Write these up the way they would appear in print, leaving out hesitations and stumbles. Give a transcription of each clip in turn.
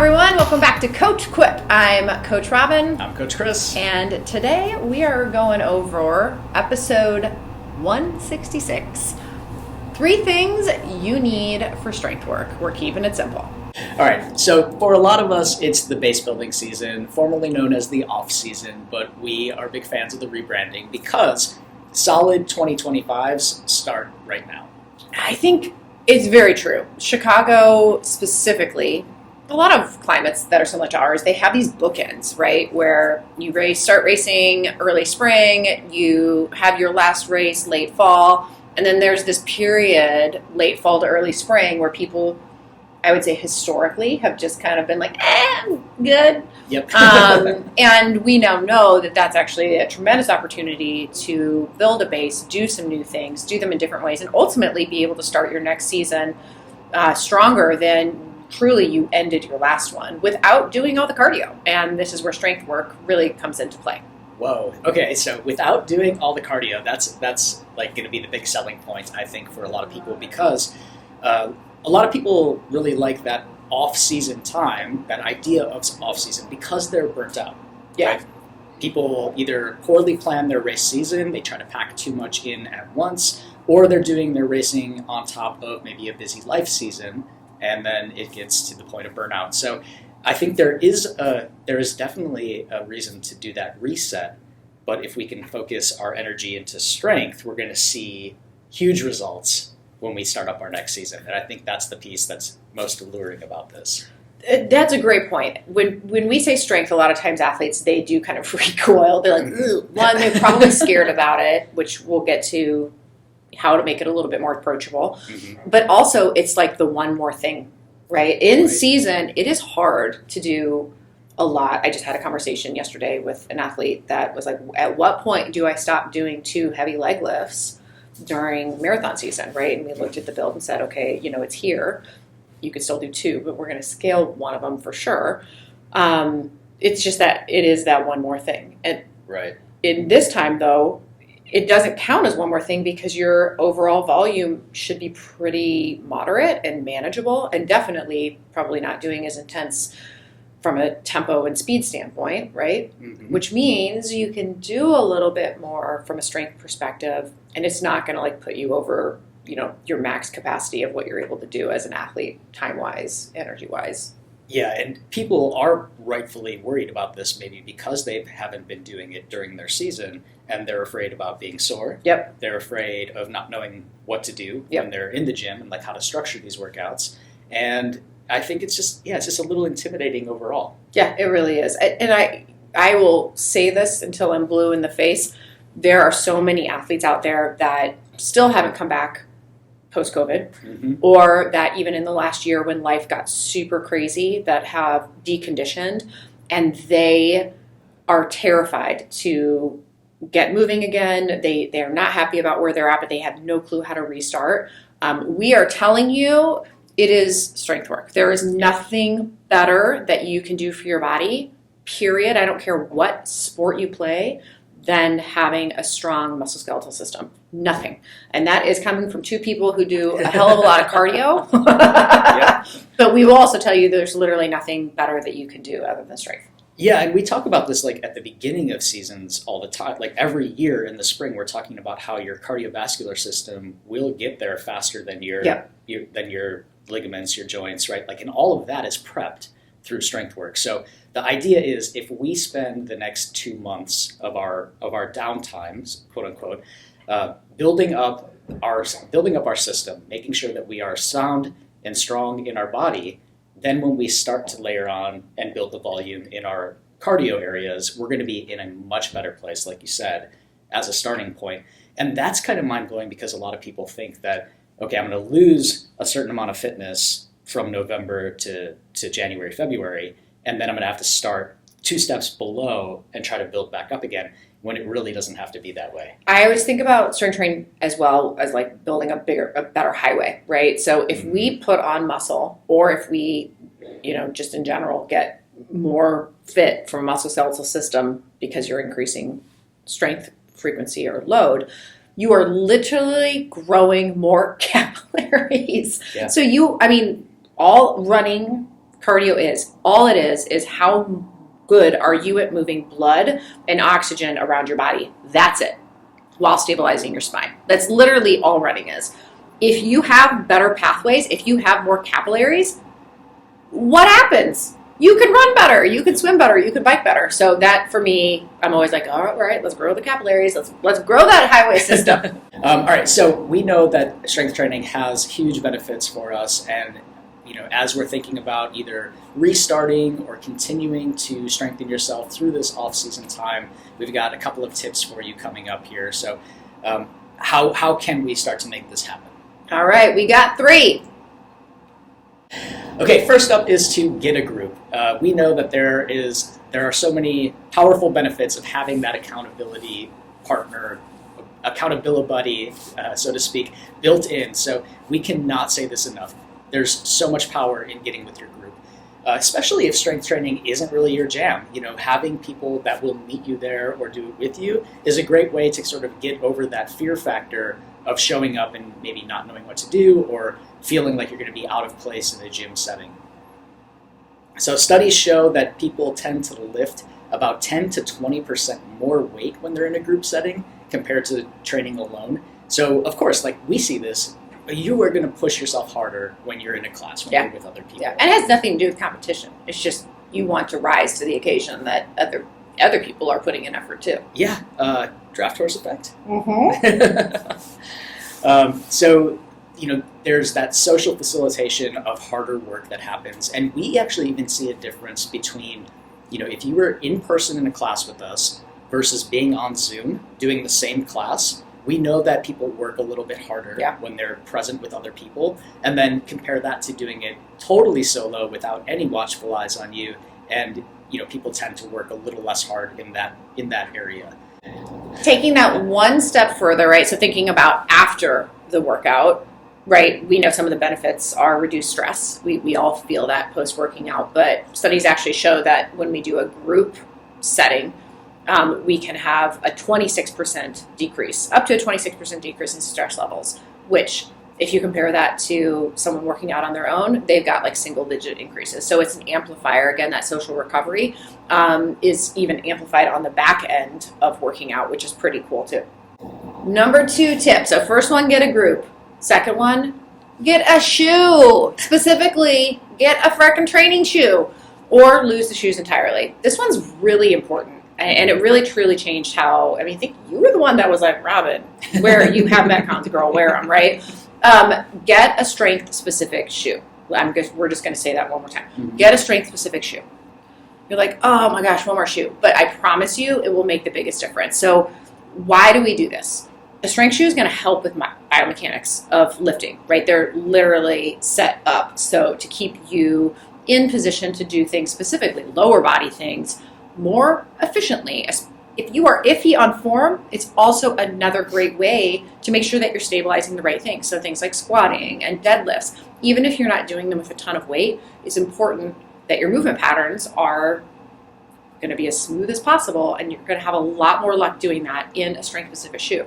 everyone, welcome back to Coach Quip. I'm Coach Robyn. I'm Coach Chris. And today we are going over episode 166. 3 things you need for strength work. We're keeping it simple. All right, so for a lot of us, it's the base building season, formerly known as the off season, but we are big fans of the rebranding because solid 2025s start right now. I think it's very true. Chicago specifically, a lot of climates that are similar to ours, they have these bookends, right? Where you start racing early spring, you have your last race late fall, and then there's this period, late fall to early spring, where people, I would say historically, have just kind of been like, I'm good. Yep. And we now know that that's actually a tremendous opportunity to build a base, do some new things, do them in different ways, and ultimately be able to start your next season stronger than truly you ended your last one without doing all the cardio. And this is where strength work really comes into play. Whoa. Okay, so without doing all the cardio, that's like going to be the big selling point, I think, for a lot of people, because a lot of people really like that off-season time, that idea of off-season, because they're burnt out. Yeah. Right? People either poorly plan their race season, they try to pack too much in at once, or they're doing their racing on top of maybe a busy life season, and then it gets to the point of burnout. So I think there is definitely a reason to do that reset, but if we can focus our energy into strength, we're going to see huge results when we start up our next season. And I think that's the piece that's most alluring about this. That's a great point. When we say strength, a lot of times athletes, they do kind of recoil. They're like, ooh. One, they're probably scared about it, which we'll get to how to make it a little bit more approachable. Mm-hmm. But also, it's like the one more thing, right? In season, it is hard to do a lot. I just had a conversation yesterday with an athlete that was like, at what point do I stop doing 2 heavy leg lifts during marathon season, right? And we looked at the build and said, okay, it's here. You could still do 2, but we're going to scale one of them for sure. It's just that it is that one more thing. And right. In this time, though, it doesn't count as one more thing because your overall volume should be pretty moderate and manageable, and definitely probably not doing as intense from a tempo and speed standpoint, right? Mm-hmm. Which means you can do a little bit more from a strength perspective, and it's not going to put you over, your max capacity of what you're able to do as an athlete, time-wise, energy-wise. Yeah, and people are rightfully worried about this, maybe because they haven't been doing it during their season, and they're afraid about being sore. Yep. They're afraid of not knowing what to do when they're in the gym and how to structure these workouts. And I think it's just a little intimidating overall. Yeah, it really is. And I will say this until I'm blue in the face. There are so many athletes out there that still haven't come back post-COVID, mm-hmm. or that even in the last year when life got super crazy, that have deconditioned, and they are terrified to get moving again. They're not happy about where they're at, but they have no clue how to restart. We are telling you it is strength work. There is nothing better that you can do for your body, period. I don't care what sport you play, than having a strong musculoskeletal system. Nothing. And that is coming from 2 people who do a hell of a lot of cardio. Yeah. But we will also tell you there's literally nothing better that you can do other than strength. Yeah, and we talk about this at the beginning of seasons all the time. Every year in the spring, we're talking about how your cardiovascular system will get there faster than your ligaments, your joints, right? And all of that is prepped through strength work. So the idea is, if we spend the next 2 months of our downtimes, quote unquote, building up our system, making sure that we are sound and strong in our body, then when we start to layer on and build the volume in our cardio areas, we're going to be in a much better place, like you said, as a starting point. And that's kind of mind-blowing, because a lot of people think that, okay, I'm going to lose a certain amount of fitness from November to January, February, and then I'm going to have to start 2 steps below and try to build back up again, when it really doesn't have to be that way. I always think about strength training as well as building a better highway, right? So if we put on muscle, or if we, just in general, get more fit from a musculoskeletal system because you're increasing strength, frequency, or load, you are literally growing more capillaries. Yeah. So all running cardio is. All it is how good are you at moving blood and oxygen around your body. That's it, while stabilizing your spine. That's literally all running is. If you have better pathways, if you have more capillaries, what happens? You can run better, you can swim better, you can bike better. So that, for me, I'm always like, all right, let's grow the capillaries, let's grow that highway system. All right, so we know that strength training has huge benefits for us, and as we're thinking about either restarting or continuing to strengthen yourself through this off-season time, we've got a couple of tips for you coming up here. So how can we start to make this happen? All right, we got 3. Okay, first up is to get a group. We know that there are so many powerful benefits of having that accountability partner, accountability buddy, so to speak, built in. So we cannot say this enough. There's so much power in getting with your group, especially if strength training isn't really your jam. Having people that will meet you there or do it with you is a great way to sort of get over that fear factor of showing up and maybe not knowing what to do or feeling like you're going to be out of place in a gym setting. So studies show that people tend to lift about 10 to 20% more weight when they're in a group setting compared to training alone. So of course, like we see this, you are going to push yourself harder when you're in a class, when you're with other people. Yeah, and it has nothing to do with competition. It's just you want to rise to the occasion that other people are putting in effort too. Yeah, draft horse effect. Mm-hmm. So, there's that social facilitation of harder work that happens. And we actually even see a difference between, if you were in person in a class with us versus being on Zoom doing the same class. We know that people work a little bit harder when they're present with other people, and then compare that to doing it totally solo without any watchful eyes on you, and people tend to work a little less hard in that area. Taking that one step further, right? So thinking about after the workout, right? We know some of the benefits are reduced stress. We all feel that post working out, but studies actually show that when we do a group setting, we can have a 26% decrease, up to a 26% decrease in stress levels, which if you compare that to someone working out on their own, they've got like single digit increases. So it's an amplifier. Again, that social recovery is even amplified on the back end of working out, which is pretty cool too. Number 2 tip. So first one, get a group. Second one, get a shoe. Specifically, get a frickin' training shoe or lose the shoes entirely. This one's really important. And it really, truly changed how, I think you were the one that was like, Robyn, where you have Metcons, girl, wear them, right? Get a strength-specific shoe. We're just going to say that one more time. Mm-hmm. Get a strength-specific shoe. You're like, oh my gosh, one more shoe. But I promise you, it will make the biggest difference. So why do we do this? A strength shoe is going to help with biomechanics of lifting, right? They're literally set up so to keep you in position to do things specifically, lower body things, more efficiently. If you are iffy on form, it's also another great way to make sure that you're stabilizing the right things. So things like squatting and deadlifts, even if you're not doing them with a ton of weight, it's important that your movement patterns are going to be as smooth as possible, and you're going to have a lot more luck doing that in a strength-specific shoe.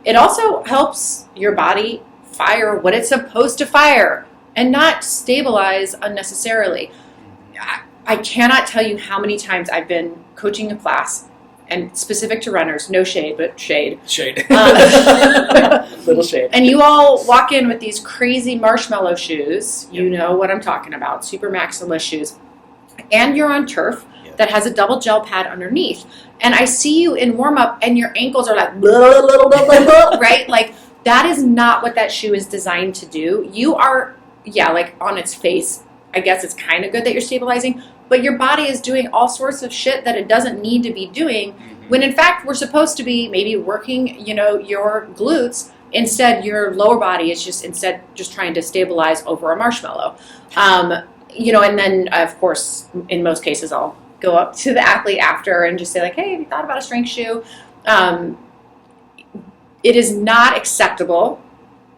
It also helps your body fire what it's supposed to fire and not stabilize unnecessarily. I cannot tell you how many times I've been coaching a class, and specific to runners, no shade, but shade. Shade. Little shade. And you all walk in with these crazy marshmallow shoes. Yep. You know what I'm talking about, super maximalist shoes. And you're on turf that has a double gel pad underneath. And I see you in warm-up, and your ankles are like, blah, blah, blah, blah, blah, right? Like, that is not what that shoe is designed to do. You are, like on its face, I guess it's kind of good that you're stabilizing, but your body is doing all sorts of shit that it doesn't need to be doing, when in fact we're supposed to be maybe working, your glutes. Instead, your lower body is just trying to stabilize over a marshmallow. And then of course, in most cases, I'll go up to the athlete after and just say like, hey, have you thought about a strength shoe? It is not acceptable,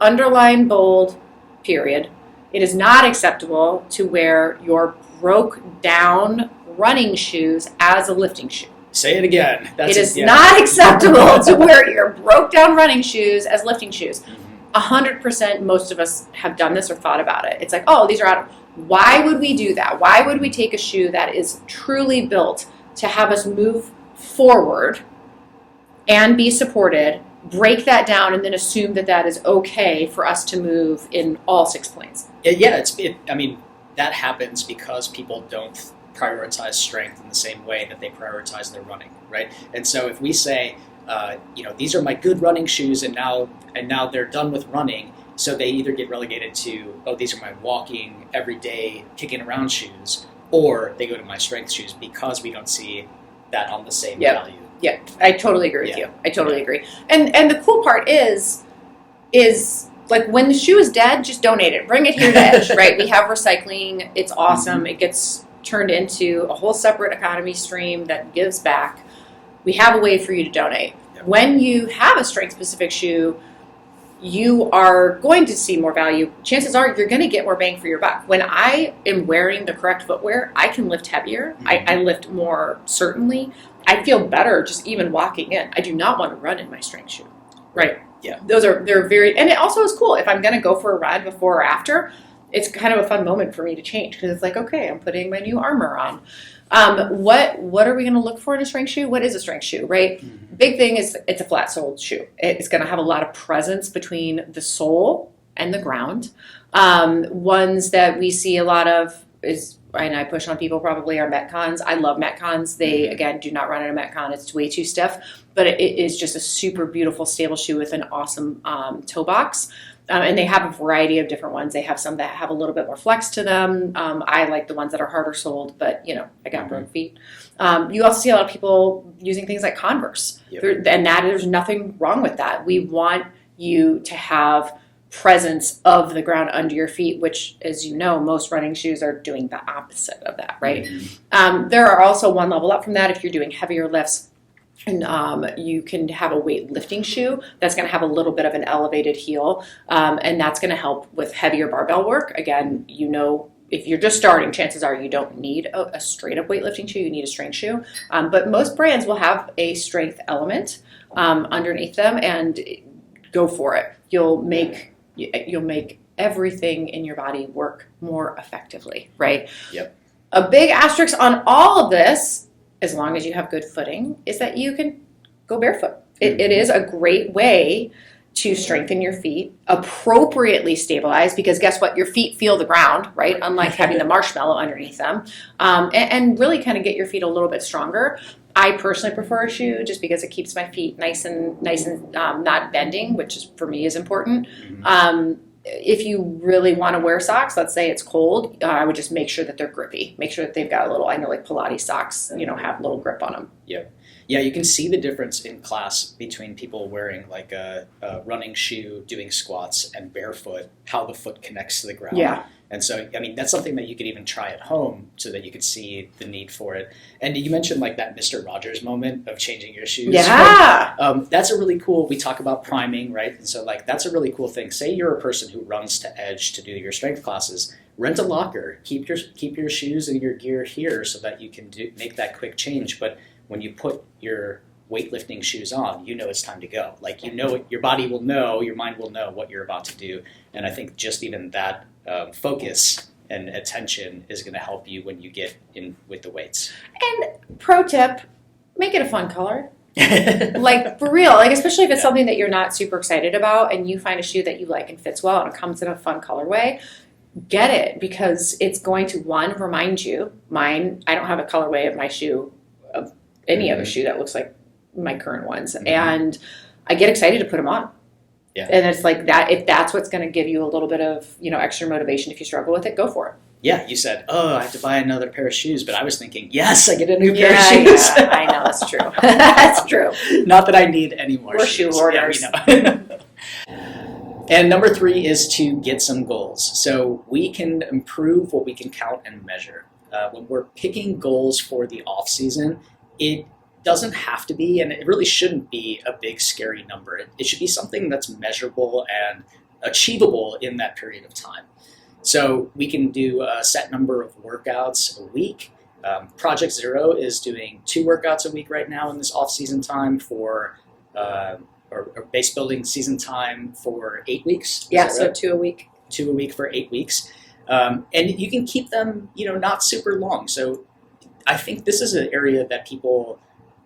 underline bold, period. It is not acceptable to wear your broke down running shoes as a lifting shoe. Say it again. It is not acceptable to wear your broke down running shoes as lifting shoes. 100% most of us have done this or thought about it. It's like, oh, these are out. Why would we do that? Why would we take a shoe that is truly built to have us move forward and be supported, break that down, and then assume that that is okay for us to move in all 6 planes? Yeah, I mean, that happens because people don't prioritize strength in the same way that they prioritize their running, right? And so if we say, these are my good running shoes, and now they're done with running, so they either get relegated to, oh, these are my walking, everyday, kicking around shoes, or they go to my strength shoes because we don't see that on the same value. Yeah, I totally agree with you. I totally agree. And the cool part is like when the shoe is dead, just donate it. Bring it here to Edge, right? We have recycling. It's awesome. Mm-hmm. It gets turned into a whole separate economy stream that gives back. We have a way for you to donate. Yep. When you have a strength-specific shoe, you are going to see more value. Chances are you're going to get more bang for your buck. When I am wearing the correct footwear, I can lift heavier. Mm-hmm. I lift more certainly. I feel better just even walking in. I do not want to run in my strength shoe. Right. Yeah. They're very, and it also is cool. If I'm going to go for a ride before or after, it's kind of a fun moment for me to change because it's like, okay, I'm putting my new armor on. What are we going to look for in a strength shoe? What is a strength shoe, right? Mm-hmm. Big thing is it's a flat-soled shoe. It's going to have a lot of presence between the sole and the ground. Ones that we see a lot of is, and I push on people probably, are Metcons. I love Metcons. They, again, do not run in a Metcon. It's way too stiff, but it is just a super beautiful, stable shoe with an awesome toe box. And they have a variety of different ones. They have some that have a little bit more flex to them. I like the ones that are harder soled, but, I got broke feet. You also see a lot of people using things like Converse. Yep. And there's nothing wrong with that. We want you to have presence of the ground under your feet, which, as you know, most running shoes are doing the opposite of that, right? Mm-hmm. There are also one level up from that if you're doing heavier lifts. And you can have a weightlifting shoe that's going to have a little bit of an elevated heel, and that's going to help with heavier barbell work. Again, if you're just starting, chances are you don't need a straight-up weightlifting shoe. You need a strength shoe. But most brands will have a strength element underneath them, and go for it. You'll make everything in your body work more effectively, right? Yep. A big asterisk on all of this, as long as you have good footing, is that you can go barefoot. It is a great way to strengthen your feet, appropriately stabilize, because guess what? Your feet feel the ground, right? Unlike having the marshmallow underneath them, and really kind of get your feet a little bit stronger. I personally prefer a shoe just because it keeps my feet nice and not bending, which for me is important. Mm-hmm. If you really want to wear socks, let's say it's cold, I would just make sure that they're grippy. Make sure that they've got a little, I know like Pilates socks, have a little grip on them. Yep. Yeah, you can see the difference in class between people wearing like a running shoe, doing squats, and barefoot, how the foot connects to the ground. Yeah. And so, I mean, that's something that you could even try at home so that you could see the need for it. And you mentioned like that Mr. Rogers moment of changing your shoes. Yeah. Right? That's a really cool, we talk about priming, right? And so like, that's a really cool thing. Say you're a person who runs to Edge to do your strength classes, rent a locker, keep your shoes and your gear here so that you can make that quick change. But when you put your weightlifting shoes on, it's time to go. Like, your body will know, your mind will know what you're about to do. And I think just even that focus and attention is going to help you when you get in with the weights. And pro tip, make it a fun color. Like, for real, like, especially if it's something that you're not super excited about and you find a shoe that you like and fits well and it comes in a fun colorway, get it, because it's going to, one, remind you. I don't have a colorway of my shoe, of any other shoe that looks like my current ones. Mm-hmm. And I get excited to put them on. Yeah. And it's like that, if that's what's going to give you a little bit of, extra motivation, if you struggle with it, go for it. Yeah, you said, I have to buy another pair of shoes, but I was thinking, yes, I get a new pair of shoes. Yeah, I know, that's true. That's true. Not that I need any more shoes. Shoe orders. Yeah, And number 3 is to get some goals. So we can improve what we can count and measure. When we're picking goals for the off season, it doesn't have to be, and it really shouldn't be, a big scary number. It should be something that's measurable and achievable in that period of time. So we can do a set number of workouts a week. Project Zero is doing 2 workouts a week right now in this off-season time or or base building season time for 8 weeks. Yeah, so 2 a week. 2 a week for 8 weeks. And you can keep them, not super long. So I think this is an area that people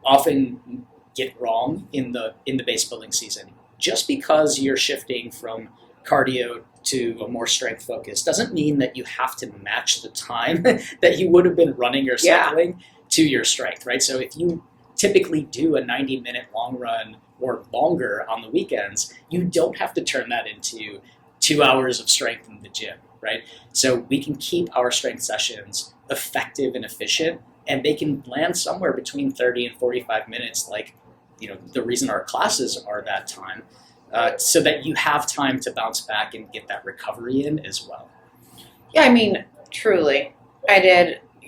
often get wrong in the base building season. Just because you're shifting from cardio to a more strength focus doesn't mean that you have to match the time that you would have been running or cycling to your strength, right? So if you typically do a 90-minute long run or longer on the weekends, you don't have to turn that into 2 hours of strength in the gym, right? So we can keep our strength sessions effective and efficient, and they can land somewhere between 30 and 45 minutes, like, the reason our classes are that time, so that you have time to bounce back and get that recovery in as well. Yeah, I mean, truly.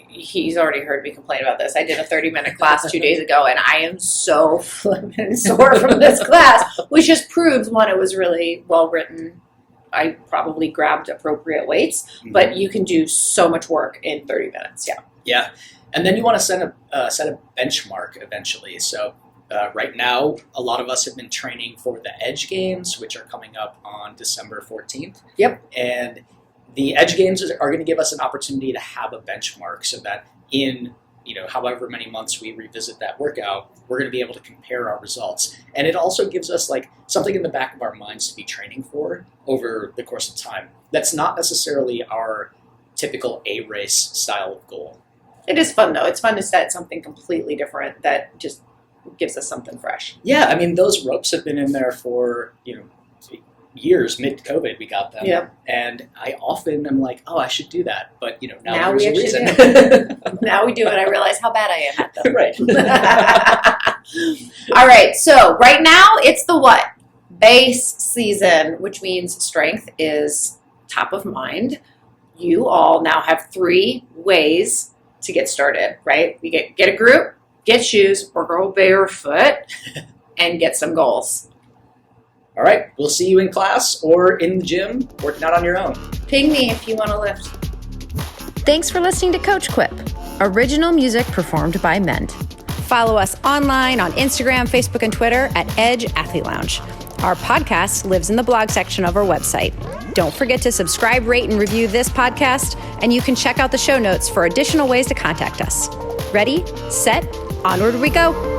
He's already heard me complain about this. I did a 30-minute class 2 days ago, and I am so flippin' sore from this class, which just proves, one, it was really well written. I probably grabbed appropriate weights, but you can do so much work in 30 minutes. Yeah. Yeah. And then you want to set a benchmark eventually. So right now, a lot of us have been training for the Edge Games, which are coming up on December 14th. Yep. And the Edge Games are going to give us an opportunity to have a benchmark so that in however many months we revisit that workout, we're going to be able to compare our results. And it also gives us something in the back of our minds to be training for over the course of time. That's not necessarily our typical A-race style of goal. It is fun, though. It's fun to set something completely different that just gives us something fresh. Yeah, I mean, those ropes have been in there for, years. Mid-COVID, we got them. Yeah. And I often am like, oh, I should do that. But, now we there's a actually reason. do. Now we do it. I realize how bad I am at them. Right. All right. So right now, it's the what? Base season, which means strength is top of mind. You all now have 3 ways to get started, right? You get a group, get shoes, or go barefoot, and get some goals. All right, we'll see you in class or in the gym working out on your own. Ping me if you want to lift. Thanks for listening to Coach Quip. Original music performed by Mend. Follow us online on Instagram, Facebook, and Twitter at Edge Athlete Lounge. Our podcast lives in the blog section of our website. Don't forget to subscribe, rate, and review this podcast, and you can check out the show notes for additional ways to contact us. Ready, set, onward we go.